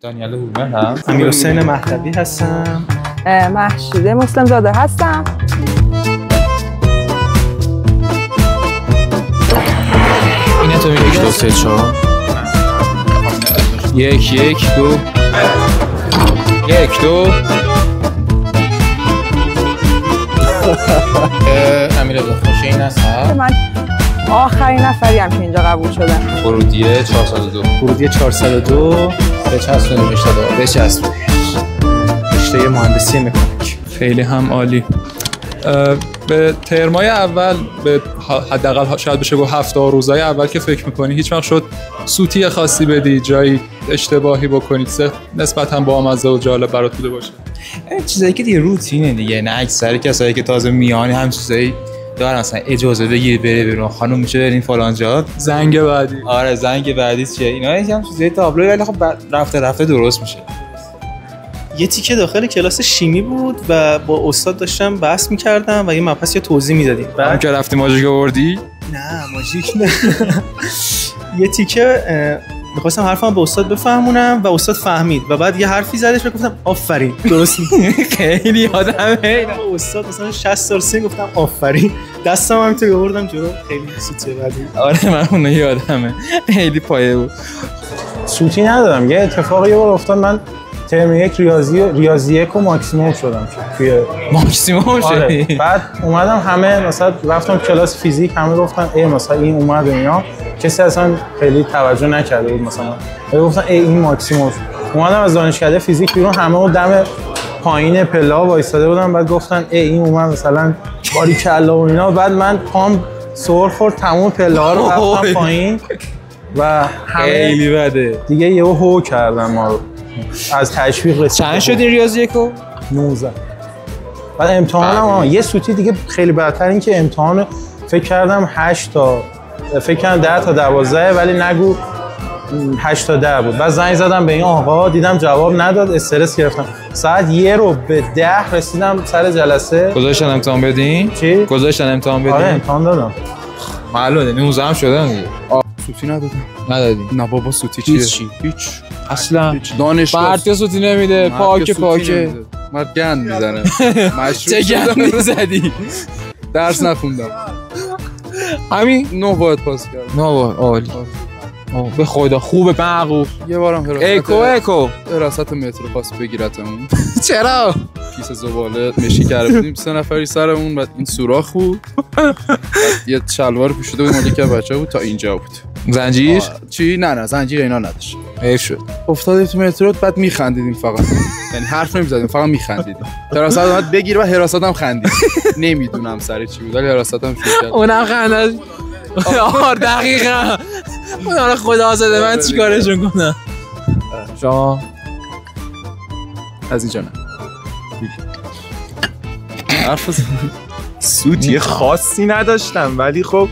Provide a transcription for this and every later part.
دانیال هومه هم. امیرحسین مهدوی هستم. محشیده مسلم زاده هستم. اینه تو میگه 1 2 3 4 1 1 2 1 2 امیررضا خوشین هستم. من آخرین نفریم که اینجا قبول شدم. ورودیه 402. ورودیه 402. بچسبونیم بچسبونیم. رشته مهندسی مکانیک. خیلی هم عالی. به ترمای اول به حداقل شاید بشه گفت 7 روزای اول که فکر می‌کنی هیچ وقت شد سوتی خاصی بدی، جایی اشتباهی بکنی نسبتاً بامزه و جالب برات بوده باشه؟ چیزایی که دیگه روتینه دیگه، نه اکثر کسایی که تازه میانی هم چیزایی دارن مثلا اجازه بگیر بره بیرون، خانم میشه برین فلان جا، زنگ بعدی. آره زنگ بعدی چیه، اینا هم چیزای تابلو، ولی خب رفته درست میشه. یه تیکه داخل کلاس شیمی بود و با استاد داشتم بحث می‌کردم و یه مبحث توضیح میدادیم. بعد که رفتی ماژیک آوردی؟ نه ماژیک نه. یه تیکه می‌خواستم حرفمو به استاد بفهمونم و استاد فهمید و بعد یه حرفی زدش و گفتم آفرین درست میگی. خیلی یادمه استاد مثلا 60 سال سن گفتم آفرین، دستم هم تو آوردم جلو، خیلی سوتی بعدی. آره من اون یادمه، خیلی پایه بود. سوتی ندادم. یه اتفاقی یه بار افتاد، من ترم 1 ریاضی 1 و ماکسیمم شدم توی ماکسیمم شدی. بعد اومدم همه مثلا رفتم کلاس فیزیک، همه گفتن ای مثلا این اومد اینا، کسی اصلا خیلی توجه نکرده بود، مثلا گفتن ای این ماکسیمم. اومدم از دانشکده فیزیک بیرون، همه اون دم پایین پلا وایساده بودن، بعد گفتن ای این اومد مثلا باریکلا و اینا. بعد من پام سر خورد، تمام پلا رو رفتم پایین و خیلی بده دیگه یهو هو کردم ما رو. از تشویق رسید. چند شدین ریاضی یکو؟ 19. بعد امتحانم یه سوتی دیگه خیلی بدتر، این که امتحان فکر کردم 8 تا فکر کردم 10 تا 12 ولی نگو 8 تا 10 بود. بعد زنگ زدم به این آقا، دیدم جواب نداد، استرس گرفتم. ساعت 1 رو به 10 رسیدم سر جلسه. گذاشتن امتحان بدین؟ چی؟ گذاشتن امتحان بدین؟ آره امتحان دادم. معلومه 19 هم شدن دیگه. سوتی ندادی؟ نه بابا سوتی چیه؟ هیچ اصلا دانشگاه مرد سوتی نمیده، پاکه مرد گند میزنه. چه گندی زدی؟ درس نخوندم. همین 9 باید پاس کردم. 9 عالی. به خدا خوبه معقول. یه بارم اکو حراست مترو خواست بگیرتمون. چرا؟ کیسه زباله مشی کرده بودیم 3 نفری سرمون، بعد این سوراخ بود. یه شلوار پوشیده بود مال یک بچه بود تا اینجا بود. زنجیر؟ چی؟ نه زنجیر اینا نداشت. حیف شد. افتادیم تو مترو، بعد میخندیدیم فقط. یعنی حرف نمیزدیم، فقط میخندیدیم. حراست اومد بگیر و حراست هم خندید. نمیدونم سر چی بود ولی حراست هم شروع کرد. اونم خندید. دقیقاً. اونا خدا آزاده، من چیکارشون کنم؟ شما از اینجا نه. سوتی خاصی نداشتم ولی خب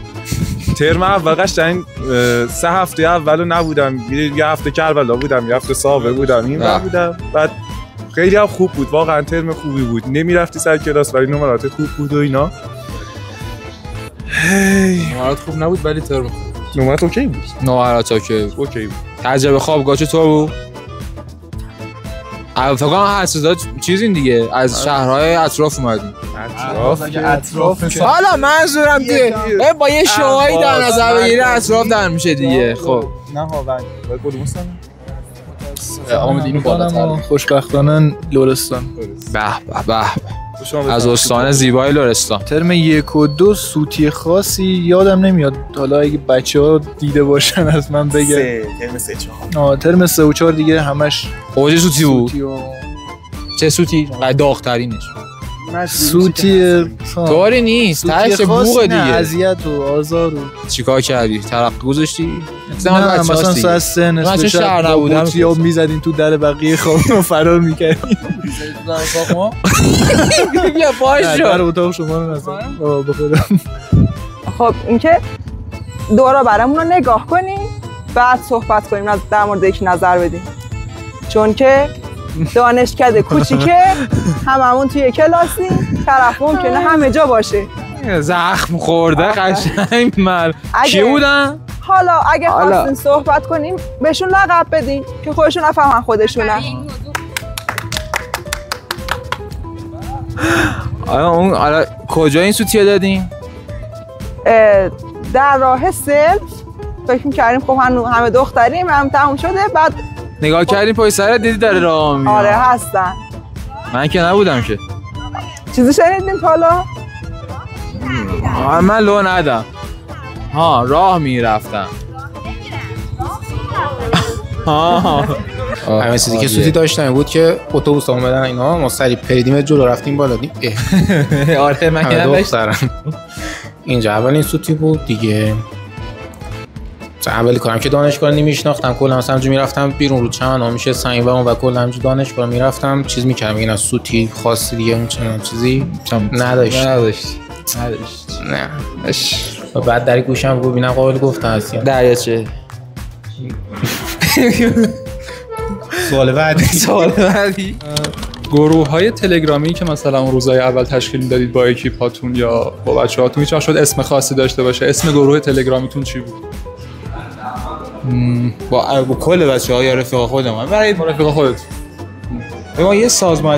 ترم اول قشنگ 3 هفته اولو نبودم، یه هفته کربلا بودم، یه هفته ساوه بودم، این بودم. بعد خیلی هم خوب بود، واقعا ترم خوبی بود. نمیرفتی سر کلاس ولی نمراتت خوب بود و اینا. نمرات خوب نبود ولی ترم خوب. نمرات اوکی بود. نمرات اوکی بود. تجربه خوابگاه چطور بود؟ فکر کنم حساسات چیزین دیگه، از شهرهای اطراف اومدیم. اطراف حالا منظورم دیگه با یه شوهایی در نظر بگیره اطراف در میشه دیگه. خب نه ها بند کدوم استان؟ آمدین بالاتر. خوشبختانه لرستان. به از استان زیبای لرستان. ترم 1 و 2 سوتی خاصی یادم نمیاد، حالا اگه بچه‌ها دیده باشن از من بگن. ترم 3 4 ترم 3 و 4 دیگه همش اوج سوتی بود. چه سوتی؟ داغ‌ترینش سوتی طوری نیست، تهش بوقه دیگه. اذیت و آزار و چیکار کردی؟ ترقه گذاشتی؟ نه مثلا ساعت 3 نصف شب نبودم یا میزدین تو در بقیه خواب فرار میکردین. بیا باشه در اتاق شما رو نزدن بخورم. خب اینکه دورا برامون رو نگاه کنیم بعد صحبت کنیم، در مورد یک نظر بدیم، چون که دانشکده کوچیکه هممون توی کلاسیم، طرف ممکنه همه جا باشه. زخم خورده قشنگ. کی بودن؟ حالا اگه خواستین صحبت کنیم بهشون لقب بدین که خودشون نفهمن خودشونن. حالا کجا این سوتیه دادین؟ در راه سلف فکر می‌کردیم خب همه دختریم هم تموم شده. بعد نگاه کردیم پای سر دیدی داره راه میاد. آره هستن. من که نبودم که. چیزی شنیدین حالا؟ من لو ندم. راه میرفتم. همین چیزی که سوتی داشتن بود که اتوبوس اومدن اینا ما سری پریدیم جلو رفتیم بالا دیدیم. آره من که نداشتم. اینجا اولین سوتی بود دیگه. اولی کارم که دانشگاه نمیشناختم، کلا مثلا همونجوری میرفتم بیرون رو چمن میشه سنگ و اون و کلا همونجوری دانشگاه میرفتم چیز میکردم. اینا سوتی خاصی دیگه اون چنان چیزی نداشت. نه. و بعد در گوشم ببینم قابل گفتن هست. دریاچه. سوال بعدی. گروه‌های تلگرامی که مثلا اون روزهای اول تشکیل میدادید با اکیپاتون یا با بچه‌هاتون هیچ وقت شد اسم خاصی داشته باشه؟ اسم گروه تلگرامیتون چی بود؟ با کل بچه‌ها یا رفیق خودم؟ برای رفیق خودت. ما یه سازمان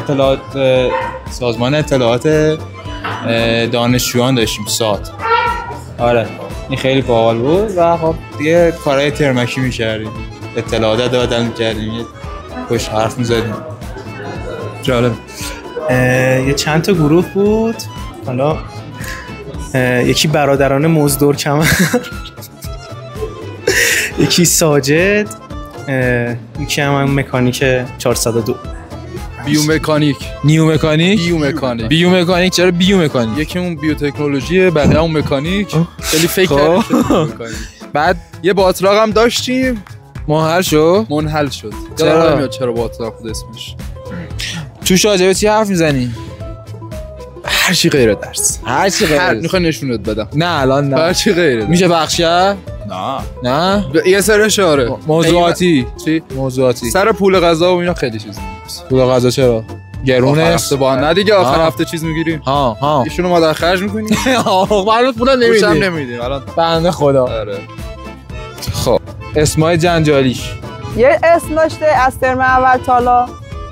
اطلاعات دانشجویان داشتیم سات. آره این خیلی باحال بود و خب دیگه کارهای ترمکی می‌کردیم، اطلاعات بدل می‌کردیم، یه خوش حرف می‌زدیم. جالب. یه چند تا گروه بود. حالا یکی برادران مزدور کمر، یکی ساجد، یکی هم مکانیک 402. بیومکانیک چرا بیومکانیک؟ یکیمون بیوتکنولوژی، بقیه اون مکانیک. خیلی فکر بعد یه باطلاق هم داشتیم منحل شد. چرا باطلاق بود اسمش؟ تو شاجبه چی حرف میزنی؟ هر چی غیر درس. میخوای نشونت بدم؟ نه الان نه. هر چی غیر میشه بخشه؟ نه یه سر اشاره موضوعاتی. چی؟ موضوعاتی سر پول غذا و اینا خیلی چیز نیست. پول غذا چرا؟ گرونه با نه دیگه آخر هفته چیز میگیریم. ایشونو ما در خرج میکنیم. معلومه پول نمیدیم الان بنده خدا. آره. خب اسمای جنجالیش یه اسم داشته از ترم اول تا حالا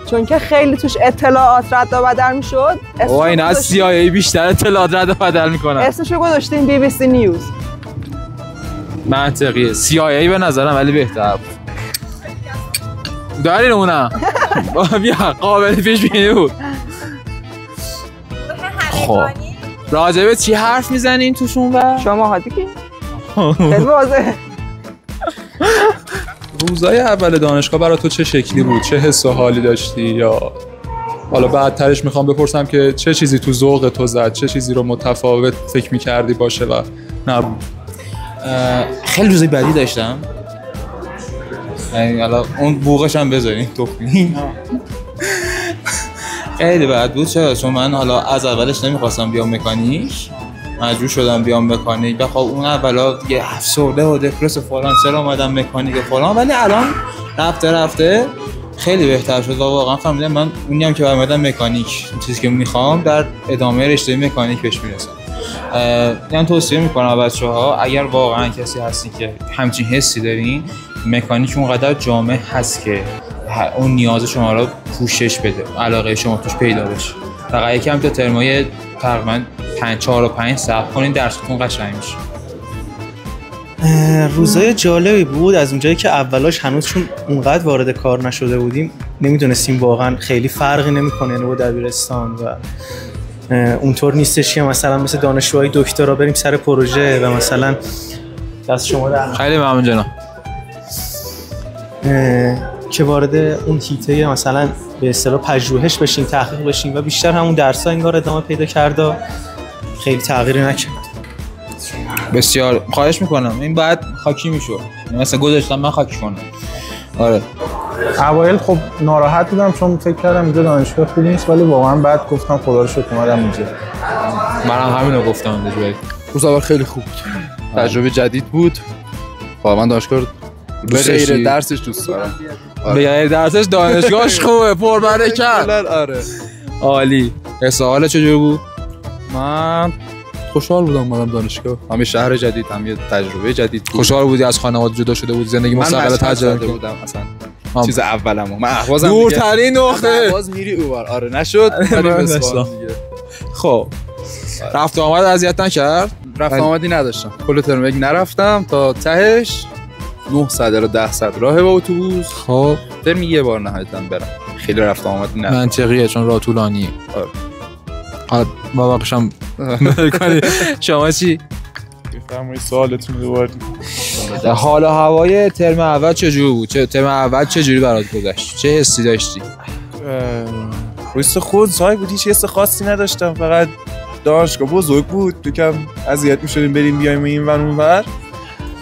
چون که خیلی توش اطلاعات رد و بدل میشد. این از CIA بیشتر اطلاعات رد و بدل میکنن. اسمشو گذاشتیم BBC نیوز. منطقیه. CIA به نظرم ولی بهتر دارین اونم. بیا قابل پیش بینی بود. خب راجبه چی حرف میزنین توشون و شما ها دیگه خیلی واضحه. روزای اول دانشگاه برای تو چه شکلی بود؟ چه حس و حالی داشتی؟ یا حالا بعدترش میخوام بپرسم که چه چیزی تو ذوق تو زد؟ چه چیزی رو متفاوت فکر میکردی باشه و نبود؟ خیلی روزای بعدی داشتم. یعنی حالا اون بوقش هم بذارین تخمی. خیلی بد بود. چون من حالا از اولش نمیخواستم بیام مکانیک، مجبور شدم بیام مکانیک و خب اون اولا دیگه افسرده و دپرس فلان چرا اومدم مکانیک فلان، ولی الان رفته خیلی بهتر شد و واقعا فهمیدم من اونی هم که اومدم مکانیک چیزی که میخوام در ادامه رشته مکانیک بهش میرسم. یعنی توصیه میکنم بچه‌ها اگر واقعا کسی هستی که همچین حسی دارین، مکانیک اونقدر جامع هست که اون نیاز شما رو پوشش بده، علاقه شما توش پیدا بشه. فقط یکم تا ترمای تقریبا 4 و 5 صبر کنین درستون قشنگ میشه. روزای جالبی بود از اونجایی که اولاش هنوز چون اونقدر وارد کار نشده بودیم نمیدونستیم واقعا خیلی فرقی نمیکنه با دبیرستان و اونطور نیستش که مثلا مثل دانشجوهای دکترا بریم سر پروژه و مثلا دست شما در خیلی ممنون جناب که وارد اون هیته مثلا به اصطلاح پژوهش بشیم، تحقیق بشیم و بیشتر همون درس‌ها انگار ادامه پیدا کرد و خیلی تغییری نکرد. بسیار خواهش میکنم این بعد خاکی میشد، مثلا گذاشتم من خاکی کنم. آره اوایل خب ناراحت بودم چون فکر کردم اینجا دانشگاه خوبی نیست، ولی واقعا بعد گفتم خدا رو شکر اومدم اینجا. منم همینو گفتم اونجا. روز اول خیلی خوب بود. تجربه جدید بود. واقعا دانشگاه به غیر درسش دوست دارم. به غیر درسش دانشگاهش خوبه، پربرکت. آره. عالی. سوال چجوری بود؟ من خوشحال بودم اومدم دانشگاه. هم شهر جدید، هم یه تجربه جدید. خوشحال بودی از خانواده جدا شده بود، زندگی مستقل تجربه بودم اصلا. چیز اولمو من اهوازم دورترین نقطه اهواز میری اونور. آره نشد ولی اصفهان دیگه. خب رفت آمد اذیت نکرد؟ رفت آمدی نداشتم. کل ترم یک نرفتم تا تهش 900 الی 10 راه با اتوبوس. خب ترم یه بار نهایتاً برم. خیلی رفت آمدی نه. منطقیه چون راه طولانیه. آره. با بقیشم کنی. شما چی؟ بفرمایید سوالتون دوباره. حال و هوای ترم اول چجوری بود؟ ترم اول چجوری برات گذشت؟ چه حسی داشتی؟ رویست خود سای بود، هیچ حس خاصی نداشتم، فقط دانشگاه بزرگ بود، یکم اذیت می‌شدیم بریم بیایم این ور اون ور.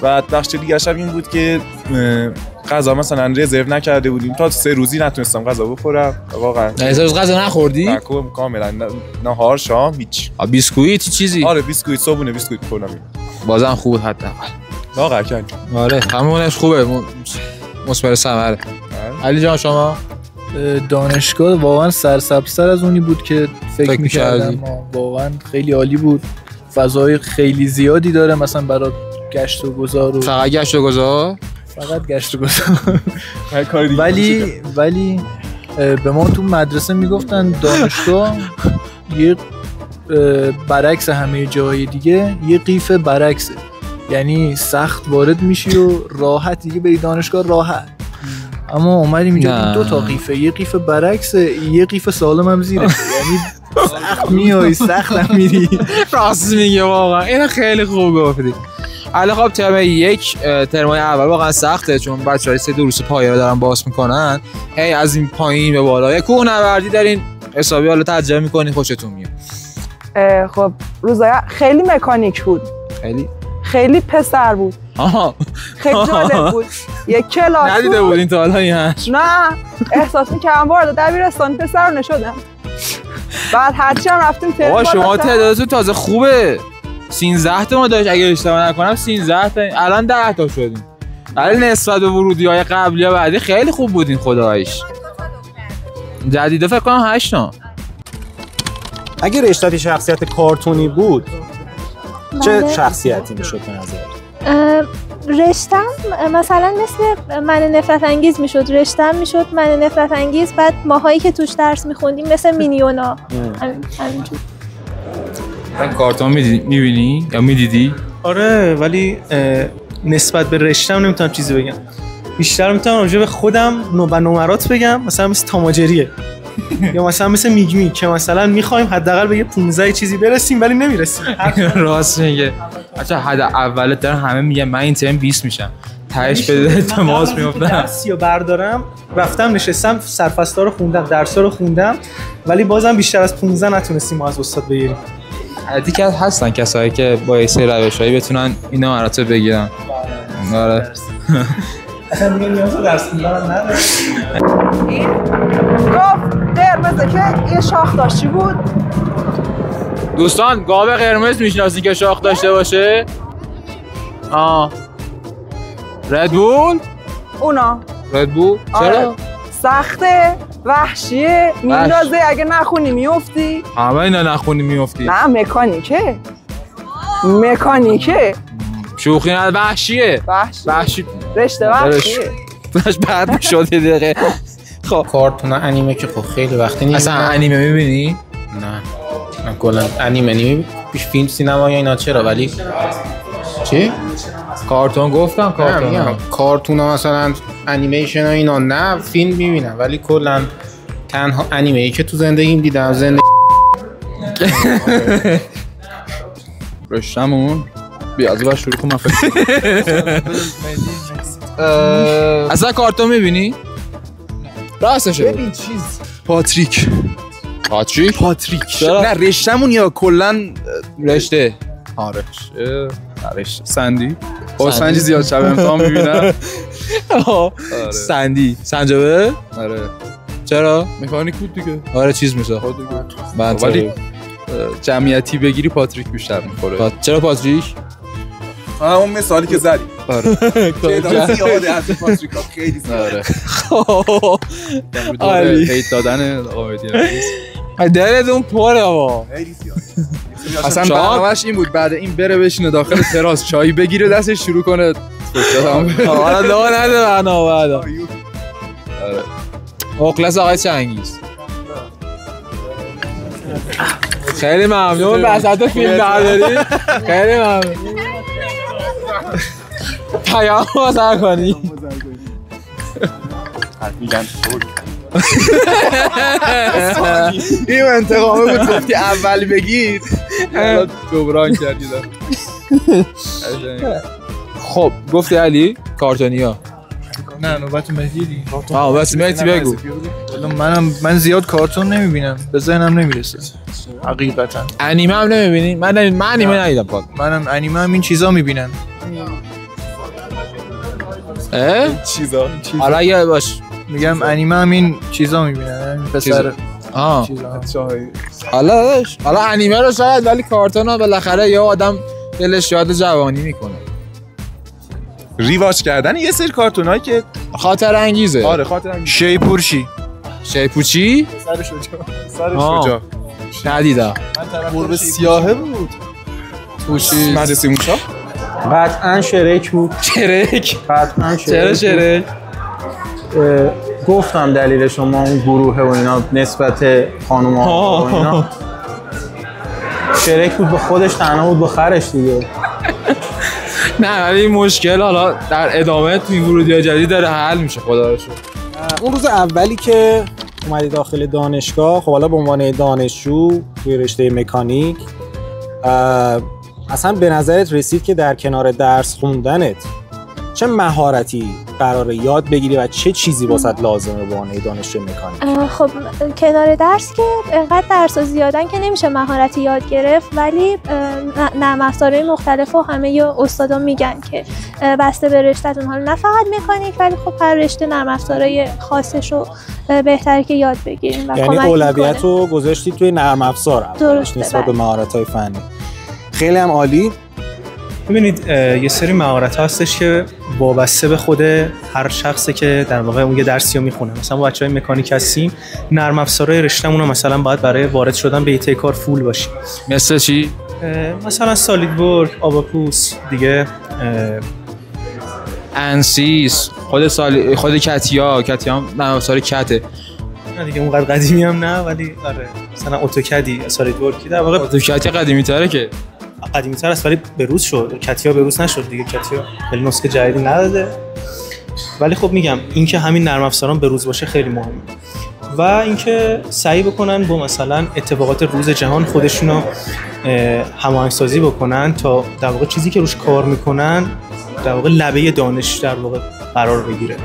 بعد بخش دیگه هم این بود که غذا مثلا رزرو نکرده بودیم، تا 3 روزی نتونستم غذا بخورم واقعا. نه روز غذا نخوردی؟ نه کاملا نهار شام هیچ. بیسکویت چیزی؟ آره بیسکویت، صبحونه بیسکویت خوردم. بازم خوب حداقل. واقعا کن. آره همونش خوبه، مثمر ثمره. علی جان شما؟ دانشگاه واقعا سرسبزتر از اونی بود که فکر می‌کردم. واقعا خیلی عالی بود. فضای خیلی زیادی داره مثلا برای گشت و گذار و فقط گشت و گذار؟ فقط گشت و گذار. ولی به ما تو مدرسه میگفتن دانشگاه یه برعکس همه جای دیگه یه قیف برعکسه، یعنی سخت وارد میشی و راحت دیگه بری دانشگاه راحت. اما اومدیم اینجا 2 تا قیفه، یه قیف برعکسه، یه قیف سالم هم زیره، یعنی سخت میای سخت هم میری. راست میگه واقعا، اینو خیلی خوب گفتی. حالا خب ترمای اول واقعا سخته چون بچه‌ها 3 دروس پایه رو دارن باز میکنن، هی از این پایین به بالا یه کوهنوردی دارین حسابی حالا تجربه میکنین خوشتون میاد. خب روزای خیلی مکانیک بود، خیلی پسر بود. خیلی جالب بود. یک کلاس ندیده بودین تا حالا این هست؟ نه احساس می‌کردم وارد دبیرستان پسر نشدم. بعد هرچی هم رفتیم ترم. بابا شما تعدادتون تازه خوبه. 13 تا ما داشت اگه اشتباه نکنم 13 تا، الان 10 تا شدیم. ولی نسبت به ورودی‌های قبلی و بعدی خیلی خوب بودین خداییش. جدیدا فکر کنم 8 تا. اگه رشته شخصیت کارتونی بود چه شخصیتی میشد به نظر؟ رشتم مثلا مثل من نفرت انگیز میشد، رشتم میشد من نفرت انگیز، بعد ماهایی که توش درس میخوندیم مثل مینیونا. همینجور. کارتون میبینی یا میدیدی؟ آره ولی نسبت به رشتم نمیتونم چیزی بگم، بیشتر میتونم راجع به خودم و نمرات بگم، مثلا مثل تاماجریه یا مثلا مثل میگمی که مثلا میخوایم حداقل به یه 15 چیزی برسیم ولی نمیرسیم. راست میگه. بچا حد اولت دارن همه میگن من این ترم 20 میشم، تهش به تماس میافتم. درسی رو بردارم رفتم نشستم سرفصلا رو خوندم، درس‌ها رو خوندم، ولی بازم بیشتر از 15 نتونستیم ما از استاد بگیریم. عادی که هستن کسایی که با این سری روشایی بتونن اینا مراتب بگیرن. آره. اصلا دیگه نیاز به درس خوندن نداره. گفت قرمزه که یه شاخ داشت. چی بود؟ دوستان گاو قرمز میشناسین که شاخ داشته باشه؟ ردبول؟ اونا ردبول؟ چرا؟ سخته، وحشیه، میندازه، اگه نخونی میافتی. همه اینا نخونی میافتی. نه مکانیکه. شوخی نه، وحشیه. وحشی رشته وحشیه. بعد میشد یه دقیقه. خب کارتون انیمه که خب خیلی وقتی نیست. اصلا انیمه میبینی؟ نه من کلا انیمه نمیبینم، فیلم سینما یا اینا چرا، ولی چی؟ کارتون گفتم کارتون ها مثلا انیمیشن ها اینا نه، فیلم میبینم ولی کلا تنها انیمه‌ای که تو زندگیم دیدم رشتمون بیا از اول شروع کنم. اصلا کارتون میبینی؟ راستشه ببین چیز پاتریک چرا؟ نه رشتمون یا کلا رشته رشته سندی سنجی زیاد شب امتحان میبینم. سندی سنجابه؟ آره. چرا؟ مکانیک بود دیگه. آره چیز میشه ولی جمعیتی بگیری پاتریک بیشتر میخوره. چرا پاتریک؟ اون مثالی که زدی. آره. تعداد زیاده از پاتریکا خیلی زیاده. آره. قید دادن آقا مهدی. دلتون پره بابا. اصلا برنامه‌اش این بود بعد این بره بشینه داخل تراس چای بگیره دستش شروع کنه حالا لا نده برنامه بعدا. مخلص آقای چنگیز. خیلی ممنون وسط فیلم برداری. خیلی ممنون. پیام بازر کنی. این انتقامه بود گفتی اول بگید جبران کردید. خب گفتی علی کارتونیا. نه نوبت مهدی دی. بس مهدی بگو. من زیاد کارتون نمیبینم، به ذهنم نمیرسه حقیقتا. انیمه هم نمیبینی؟ من انیمه ندیدم پاک. منم انیمه هم این چیزا میبینم. چیزا حالا اگه باش میگم انیمه هم این چیزا میبینن پسر حالا انیمه رو شاید، ولی کارتون ها بالاخره یه آدم دلش یاد جوانی میکنه. ریواچ کردن یه سری کارتونایی که خاطر انگیزه. آره خاطر انگیزه. شیپورچی سر شجاع ندیدم. گربه سیاهه بود. توشی مدرسه موشا قطعا شرک بود. قطعا شرک. چرا شرک؟ گفتم دلیل شما اون گروه و اینا نسبت خانوما و اینا شرک بود، به خودش تنها بود، به خرش دیگه. نه ولی این مشکل حالا در ادامه تو این ورودی جدید داره حل میشه خدا رو شکر. اون روز اولی که اومدی داخل دانشگاه، خب حالا به عنوان دانشجو توی رشته مکانیک اصلا به نظرت رسید که در کنار درس خوندنت چه مهارتی قراره یاد بگیری و چه چیزی واسط لازمه به عنوان دانشجو مکانیک؟ خب کنار درس که انقدر درس و زیادن که نمیشه مهارتی یاد گرفت، ولی نرم افزارهای مختلف و همه استادا میگن که بسته به رشته‌تون، حالا نه فقط مکانیک ولی خب هر رشته نرم افزارهای خاصش رو بهتره که یاد بگیریم و یعنی اولویت رو گذاشتی توی نرم افزار نسبت به مهارت‌های فنی. خیلی هم عالی. ببینید یه سری مهارت هستش که وابسته به خود هر شخصی که در واقع اون یه درسی رو میخونه. مثلا ما بچهای مکانیک هستیم، نرم افزارهای رشته‌مون مثلا باید برای وارد شدن به ایت کار فول باشیم. مثل چی؟ مثلا سالید ورک، آباکوس دیگه، انسیس، خود کتیا نرم افزار کته. نه دیگه اونقدر قدیمی هم نه، ولی آره مثلا اتوکدی، سالید ورکی در واقع اتوکد قدیمی تره که قدیمی تر است ولی بروز شد. کتیا بروز نشد دیگه، کتیا خیلی نسخه جدیدی نداده. ولی خب میگم اینکه همین نرم افزاران بروز باشه خیلی مهمه و اینکه سعی بکنن با مثلا اتفاقات روز جهان خودشونو هماهنگسازی بکنن تا در واقع چیزی که روش کار میکنن در واقع لبه دانش در واقع قرار بگیره.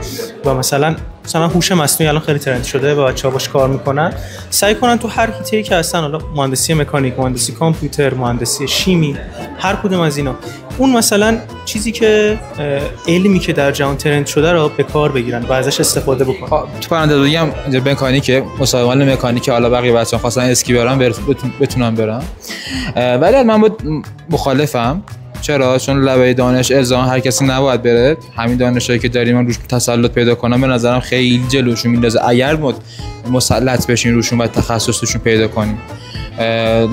و مثلا هوش مصنوعی الان خیلی ترند شده و بچه‌ها باش کار میکنن، سعی کنن تو هر حیطه‌ای که هستن، حالا مهندسی مکانیک، مهندسی کامپیوتر، مهندسی شیمی، هر کدوم از اینا، اون مثلا چیزی که علمی که در جهان ترند شده رو به کار بگیرن و ازش استفاده بکنن. تو پرندازی هم مکانیکه، مسابقه مکانیک، حالا بقیه بچه‌ها خواستن اسکی برن بتونن برن، ولی من با مخالفم. چرا؟ چون لبه دانش الزام هر کسی نباید بره. همین دانشایی که داریم روش تسلط پیدا کنن به نظرم خیلی جلوشون میندازه. اگر مسلط بشین روشون و تخصص توشون پیدا کنیم.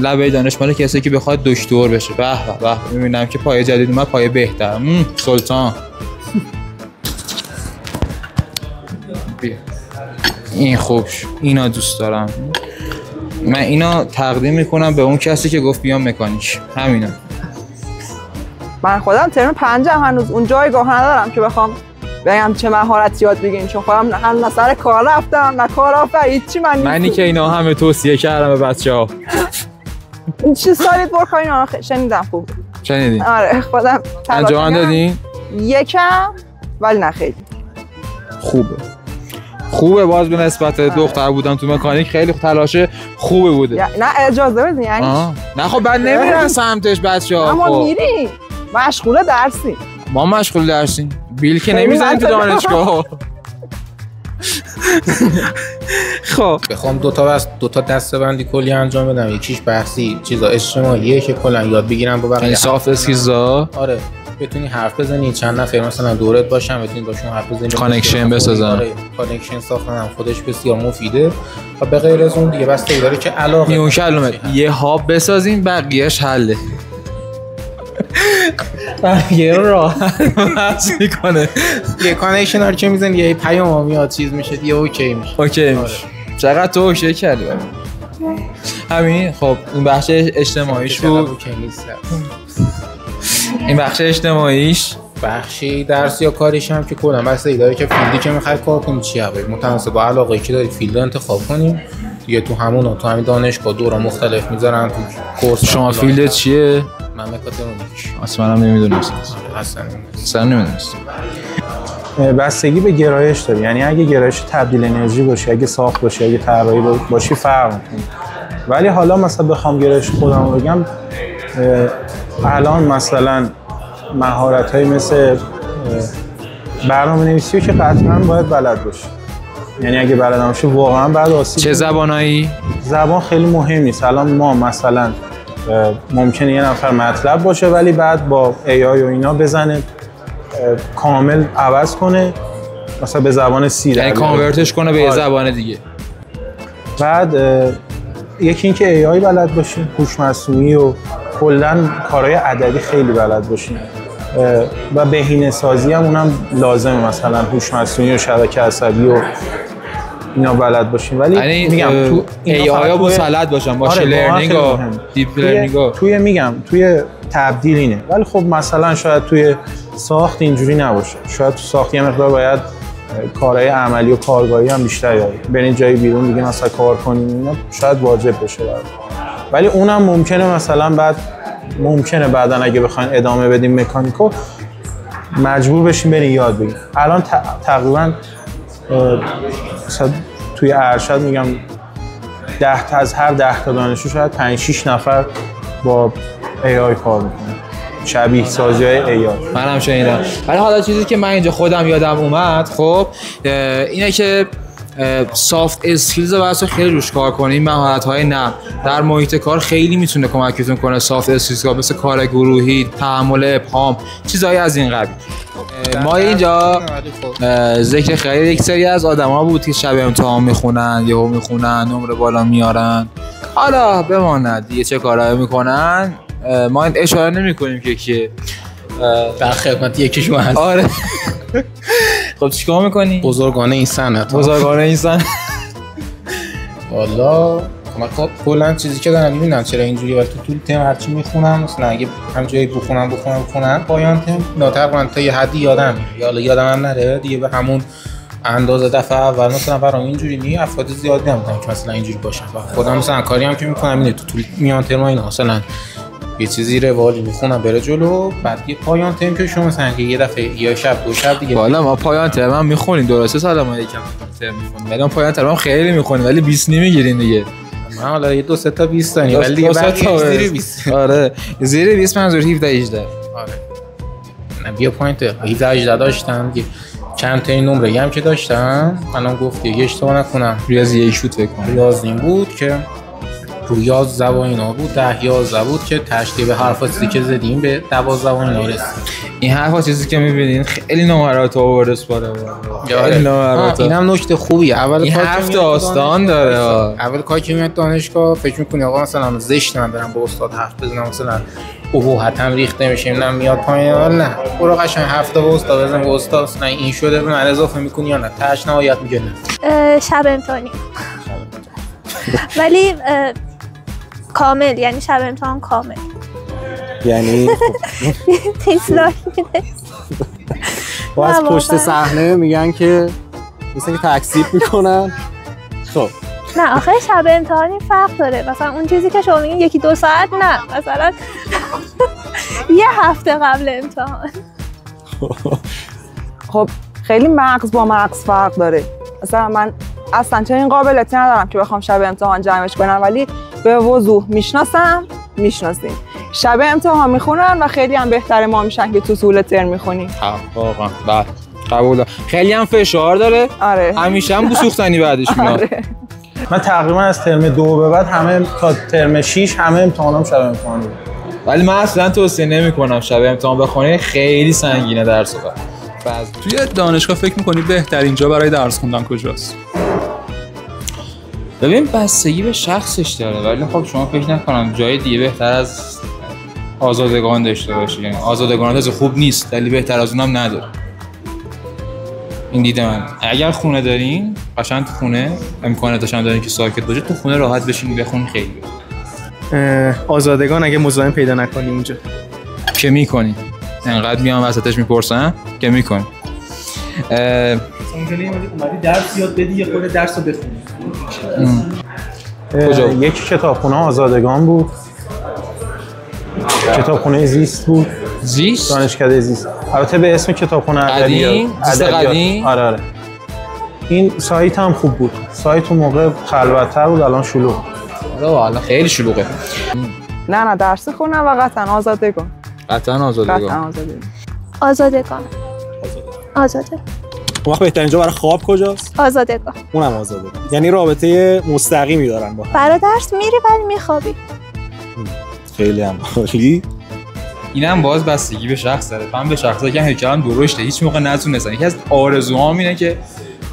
لبه دانش مال کسی که بخواد دکتر بشه. به به میبینم که پایه جدید اومد، پایه بهتر. سلطان این خوب، اینا دوست دارم. من اینا تقدیم میکنم به اون کسی که گفت بیام مکانیک. همینا. من خودم ترم 5 هنوز اون جایگاه ندارم که بخوام بگم چه مهارتی یاد بگیریم، چون خودم هم سر کار رفتم نه کار آفر هیچی. منی که اینا همه توصیه کردم به بچه‌ها. این چه سالید ورک اینا شنیدم. خوب شنیدین؟ آره خودم انجام دادین؟ یکم ولی نه خیلی. خوبه باز به نسبت دختر بودم تو مکانیک خیلی تلاش خوبه بوده. نه اجازه بدین یعنی نه خب بعد نمیرن سمتش بچه‌ها. اما میری مشغول درسی. ما مشغول درسیم. بیل که نمیزنیم تو دانشگاه. خب بخوام دو تا دسته‌بندی کلی انجام بدم، یکیش بحثی چیزا اجتماعیه که کلا یاد بگیرم با بقیه. سافت اسکیلزا. آره بتونی حرف بزنی، چند نفر مثلا دورت باشن بتونی باشون حرف بزنی، کانکشن بسازن. کانکشن ساختن هم خودش بسیار مفیده. و به غیر از اون دیگه بسته داره که علاقه اون کلمه یه هاب بسازیم بقیه‌اش حله. بقیه رو راحت میکنه. یه کانکشن هر چه میزنی یه پیام میاد چیز میشه دیگه اوکی میشه. اوکی میشه. چقدر تو اوکی کردی؟ همین. خب این بخش اجتماعیش بود. این بخش اجتماعیش بخشی درس یا کاریش هم که کلا بسته داره که فیلدی که میخوای کار کنی چیه، متناسب با علاقه‌ای که داری فیلد انتخاب کنیم دیگه. تو همین دانشگاه دورا مختلف میذارن تو کورس. شما فیلد چیه؟ من مکاترونیک. اصلا من نمیدونستم. اصلا نمیدونستم. بستگی به گرایش داری، یعنی اگه گرایش تبدیل انرژی باشه، اگه ساخت باشه، اگه طراحی باشی فرق میکنه. ولی حالا مثلا بخوام گرایش خودم بگم، الان مثلا مهارت‌های مثل برنامه‌نویسی که قطعاً باید بلد باشی. یعنی اگه بلد نباشی واقعاً بعد آسیب. چه زبانایی؟ زبان خیلی مهم نیست. الان ما مثلا ممکنه یه نفر مطلب باشه ولی بعد با AI و اینا بزنه کامل عوض کنه، مثلا به زبان C یعنی کانورتش کنه به یه زبان دیگه. بعد یکی این که AI بلد باشین، هوش مصنوعی و کلاً کارهای عددی خیلی بلد باشین و بهینه‌سازی هم اونم لازمه، مثلا هوش مصنوعی و شبکه عصبی و اینا بلد باشین. ولی یعنی میگم تو AI ها مسلط باشن، ماشین لرنینگ و دیپ لرنینگ توی تبدیل اینه. ولی خب مثلا شاید توی ساخت اینجوری نباشه، شاید تو ساخت یه مقدار باید کارهای عملی و کارگاهی هم بیشتر یاد برین جای بیرون دیگه مثلا کار کنین، اینا شاید واجب بشه برای. ولی اونم ممکنه مثلا بعداً اگه بخواین ادامه بدیم مکانیکو مجبور بشین برین یاد بگیرین. الان تقریبا مثلا توی ارشد میگم 10 تا از هر 10 تا دانشجو شاید 5-6 نفر با AI کار میکنه، شبیه سازی های AI. من هم شنیدم. ولی حالا چیزی که من اینجا خودم یادم اومد خب اینه که سافت اسکیلز رو واسه خیلی روش کار کنیم. مهارت‌های نرم در محیط کار خیلی میتونه کمکتون کنه. سافت اسکیلز مثل کار گروهی، تحمل ابهام، چیزایی از این قبیل. ما اینجا ذکر خیلی یک سری از آدما بود که شب امتحان میخونن، یهو میخونن نمره بالا میارن، حالا بماند دیگه چه کارایی میکنن ما اشاره نمی‌کنیم که در خدمت یکیشون هست. آره. خب چیکار میکنی؟ بزرگانه این صنعت. والا من کلا چیزی که دارم میبینم چرا اینجوری ولی تو طول ترم هرچی میخونم مثلا اگه همجوری بخونم پایان ترم تقریبا تا یه حدی یادم میره، یادم هم نره دیگه به همون اندازه دفعه اول مثلا برام اینجوری نی افراد زیاد نمیدونم که مثلا اینجوری باشن و خودم مثلا کاری هم که میکنم اینه تو طول میان ترم اینا مثلا یه چیزی روالی میخونم بره جلو، بعد یه پایان ترم که شما مثلا یه دفعه یا شب دو شب دیگه والا ما پایان ترم هم میخونیم درسته سال ما یکم ترم میخونیم ولی پایان ترم هم خیلی میخونیم ولی 20 نمیگیرین دیگه. من حالا یه 2-3 تا 20 دانی ولی دیگه زیر 20. آره زیر 20 منظور 17 18. آره نه بیا پوینت 17 18 داشتم دیگه چند تا این نمره هم که داشتم منم گفت یه اشتباه نکنم ریاضی یک شوت فکر کنم ریاضی این بود که رو 11 و اینا بود 10-11 بود که تشکیل حرفاتی که زدیم به 12 و اینا رسید. این حرفا چیزی که می‌بینین خیلی نمرات آورد سپاره اینم نکته خوبیه. اول کار حرف داستان داره. اول کاری که میاد دانشگاه فکر می‌کنی آقا مثلا زشت من برم با استاد حرف بزنم مثلا ابهتم ریخته میشه اینم میاد پایین نه برو قشنگ هفته با استاد بزن با استاد نه این شده به من اضافه می‌کنی یا نه تاش نهایت میگه نه شب امتحانی ولی کامل یعنی شب امتحان کامل یعنی دیسلایک میده و از پشت صحنه میگن که مثلا که تکذیب میکنن. خب نه آخه شب امتحانی فرق داره، مثلا اون چیزی که شما میگین 1-2 ساعت نه مثلا یه هفته قبل امتحان. خب خیلی مغز با مغز فرق داره. مثلا من اصلا چنین قابلیتی ندارم که بخوام شب امتحان جمعش کنم ولی به وضوح میشناسیم شب امتحان میخونن و خیلی هم بهتره ما میشن که تو طول ترم میخونیم. واقعا بله قبول. خیلی هم فشار داره. آره همیشه هم بوسوختنی بعدش میاد. آره. من تقریبا از ترم 2 به بعد همه تا ترم 6 همه امتحانام شب امتحان بود. ولی من اصلا توصیه نمی‌کنم شب امتحان بخونی، خیلی سنگینه درس خوندن. توی دانشگاه فکر می‌کنی بهترین جا برای درس خوندن کجاست؟ ببین بستگی به شخصش داره، ولی خب شما فکر نکنم جای دیگه بهتر از آزادگان داشته باشه. یعنی آزادگان از خوب نیست ولی بهتر از اونم نداره. این دیده من. اگر خونه دارین قشنگ تو خونه امکاناتش هم دارین که ساکت باشه، تو خونه راحت بشین بخونین خیلی بهتره. آزادگان اگه مزاحم پیدا نکنی اونجا که میکنی، انقدر میام وسطش میپرسن که میکنی. اونجا اومدی درس یاد بدی یا خود درس رو بخونی؟ کجا؟ یکی کتابخونه آزادگان بود، کتابخونه زیست بود. زیست؟ دانشکده زیست. البته به اسم کتابخونه قدیم؟ قدیم؟ آره. این سایت هم خوب بود. سایت اون موقع خلوت‌تر بود، الان شلوغ. آره الان خیلی شلوغه. نه درس خونم و قطعا آزادگان. قطعا آزادگان. آزادگان. وقت بهترین جا برای خواب کجاست؟ آزادگان. اونم آزادگان. یعنی رابطه مستقیمی دارن با هم. برای درس میری ولی میخوابی. خیلی هم عالی. اینم باز بستگی به شخص داره. من به شخصا که هیکلم درشته، هیچ موقع نتونستم. یکی از آرزوهام اینه که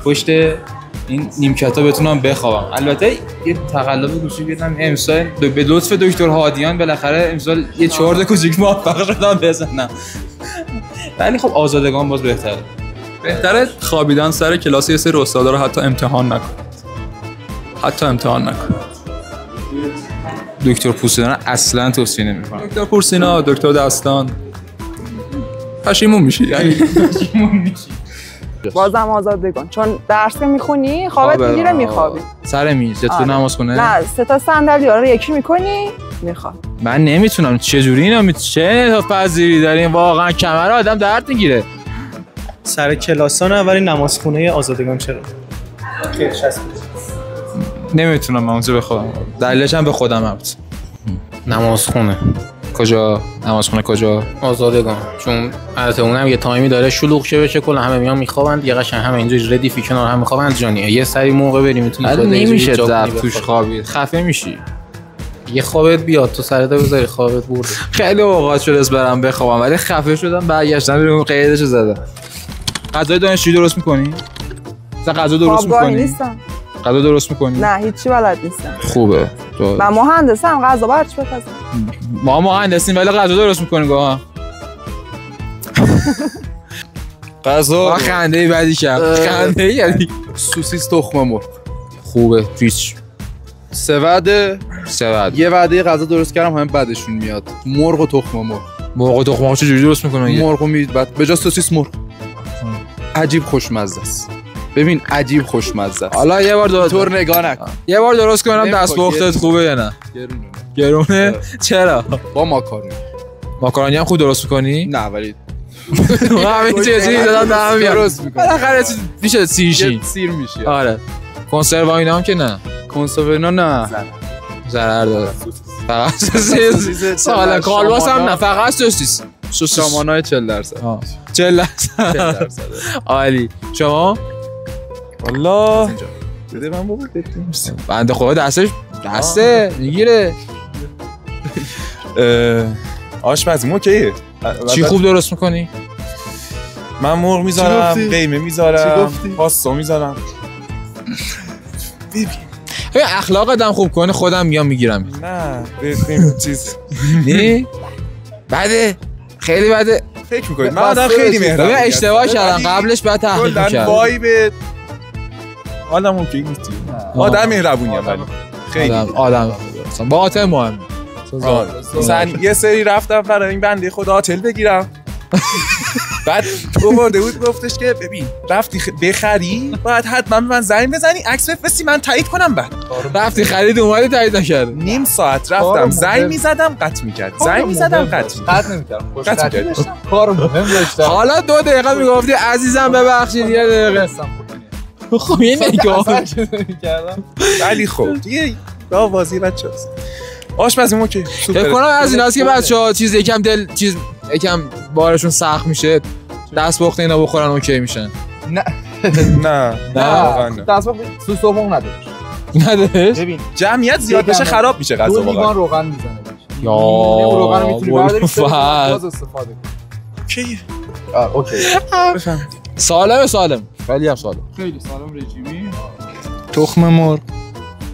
پشت این نیمکتا بتونم بخوابم. البته یه تقلب کوچیک بدم امسال به لطف دکتر هادیان بالاخره امسال یه 4 تا کوچیک موفق شدم بزنم. ولی خب آزادگان باز بهتره. بهتره خوابیدن سر کلاس یه سری استادا رو حتی امتحان نکن. دکتر پوسینا اصلا توصیه نمی‌کنم. دکتر پورسینا، دکتر دستان پشیمون میشی. یعنی بازم آزادگان، چون درس که میخونی خوابت میگیره میخوابی سر میز یا تو نماز خونه. نه 3 تا صندلی رو یکی میکنی میخواب. من نمیتونم. چه جوری اینا چه پذیری دارین؟ واقعا کمر آدم درد میگیره. سر کلاسا نه ولی نمازخونه آزادگان چرا؟ نمیتونم من اونجا بخوام. دلیلش هم به خودم هست. نمازخونه. کجا؟ نمازخونه کجا؟ آزادگان. چون البته اونم یه تایمی داره شلوغ شه بشه، کلا همه میان میخوابن دیگه، قشنگ همه اینجوری ردیفی کنار هم میخوابن. جانی یه سری موقع بریم میتونی خود نمیشه ضبط توش خوابید، خفه میشی. یه خوابت بیاد تو سرت بذاری خوابت برده. خیلی اوقات شده برام بخوابم ولی خفه شدم برگشتم بیرون قیدشو زدم. غذای دانشجویی درست می‌کنی؟ مثلا غذا درست می‌کنی؟ نیستم. غذا درست می‌کنی؟ نه هیچی بلد نیستم. خوبه. من مهندسم، غذا برچ بپزم. ما مهندسیم ولی غذا درست می‌کنیم گاها. غذا خنده بدی کرد. خنده یعنی سوسیس تخم مرغ. خوبه. پیچ. 3 وعده. یه وعده غذا درست کردم همه بعدشون میاد. مرغ و تخم مرغ. مرغ و تخم مرغ چجوری درست می‌کنن؟ مرغو بعد به جای سوسیس مرغ. عجیب خوشمزه است. ببین عجیب خوشمزه است. حالا یه بار طور نگاه نکن. یه بار درست کنم دستپختت خوبه یا نه؟ گرونه. چرا؟ با ماکارونی. ماکارونی هم خوب درست می‌کنی؟ نه ولی همین چیزی دادم به هم درست می‌کنم. بالاخره میشه سیر میشه. آره. کنسرو اینا هم که نه. کنسرو اینا نه. ضرر داره. فقط سوسیس. سالا کالباس هم نه، فقط سوسیس. سامانای 40%. 40%. عالی. شما؟ والله بده من بابا بدیم. بنده خدا دسته میگیره. آشپزی اوکیه. چی خوب درست میکنی؟ من مرغ میذارم، قیمه میذارم، پاستا میذارم. ببین اخلاق آدم خوب کنه خودم میام میگیرم. نه ببین چیز نه بده، خیلی بده. فکر میکنید من آدم خیلی مهربونم. ببین اشتباه کردم قبلش بعد تحقیق کردم. کلا وایب آدم اوکی نیست. آدم مهربونی ام ولی خیلی آدم با آتل مهم. مثلا یه سری رفتم برای این بنده خدا هتل بگیرم. بعد اومده بود گفتش که ببین رفتی بخری باید حتما به من زنگ بزنی عکس بفرستی من تایید کنم. بعد رفتی خرید اومدی تایید نکرد. نیم ساعت رفتم زنگ میزدم قطع میکرد. زنگ میزدم قطع نمیکرد. کار مهم داشتم. حالا 2 دقیقه میگفتی عزیزم ببخشید یه دقیقه. خب یه نگاه کردم. ولی خب دیگه بازی بچه‌ست. آشپزی اوکی. فکر کنم از ایناست که بچه‌ها چیز یکم یکم بارشون سخت میشه دست پخته اینا بخورن اوکی میشن. نه دست پخته صبح نداره. ببین جمعیت زیاد بشه خراب میشه غذا واقعا. لیوان روغن میزنه. یا روغن رو میتونی برداری فقط. باز استفاده کنی. کی؟ اوکی. بفهم. سالم خیلی هم سالم. خیلی سالم رژیمی.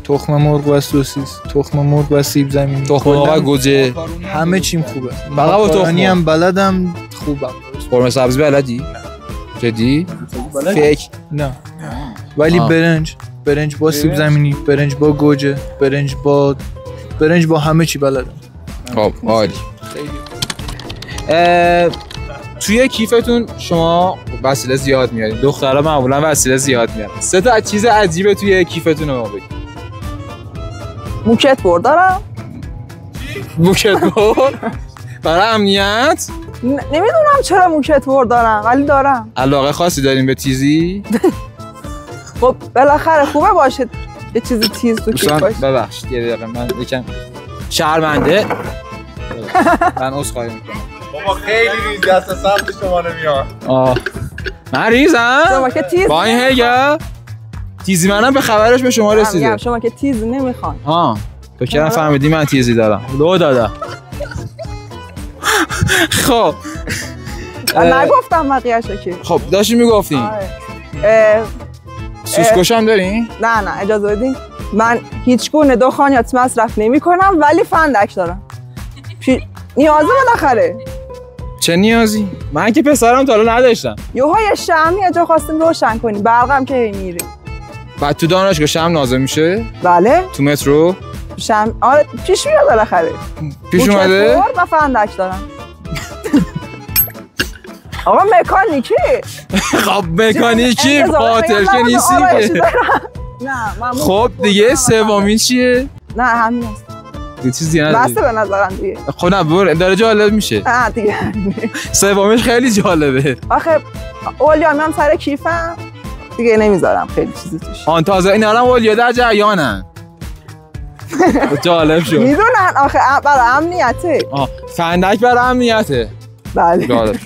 تخم مرغ و سوسیس، تخم مرغ و سیب زمینی، تخم مرغ و گوجه، همه چیم خوبه. فقط با تخم هم بلدم خوبم. قرمه سبزی بلدی؟ جدی؟ فیک؟ نه. ولی برنج با سیب زمینی، برنج با گوجه، برنج با همه چی بلدم. خب عالی. توی کیفتون شما وسیله زیاد میارید. دخترها معمولا وسیله زیاد میارن. 3 تا چیز عجیبه توی کیفتون رو بگید. موکت بر دارم. موکت بر؟ برای امنیت؟ نمیدونم چرا موکت بر دارم ولی دارم. علاقه خاصی دارین به تیزی؟ خب بالاخره خوبه باشه یه چیزی تیز تو کیف باشه. ببخشید یه دقیقه من یکم شرمنده. من عذرخواهی میکنم. بابا خیلی ریز دست سمت شما نمیاد. من ریزم؟ شما که تیز با این هیگه تیزی منم به خبرش به شما رسیده. شما که تیز نمیخوان. تو که فهمیدی من تیزی دارم. لو دادم. خب نگفتم بقیه‌شو که. خب داشتی میگفتین سوسکوش هم دارین؟ نه اجازه بدین. من هیچ گونه دخانیات مصرف نمی کنم ولی فندک دارم. نیازه بالاخره. چه نیازی؟ من که پسرم تا حالا نداشتم. یه شمع یه جا خواستیم روشن کنیم. برقم که میره. بعد تو دانشگاه شمع لازم میشه؟ بله. تو مترو؟ شمع آره پیش میاد بالاخره. پیش اومده؟ و فندک دارم. آقا مکانیکی. خب مکانیکی قاطر که نیستی که. نه من خب دیگه سومی چیه؟ نه همین است. یه چیزی نداری؟ بسته به نظرم دیگه. خب نه داره جالب میشه. نه دیگه. سومیش خیلی جالبه. آخه اولیام هم سر کیفم دیگه نمیذارم خیلی چیزی توش. تازه اینا هم اولیا در جریانن. جالب شد. میدونن آخه برای امنیته. فندک برای امنیته. بله. جالب.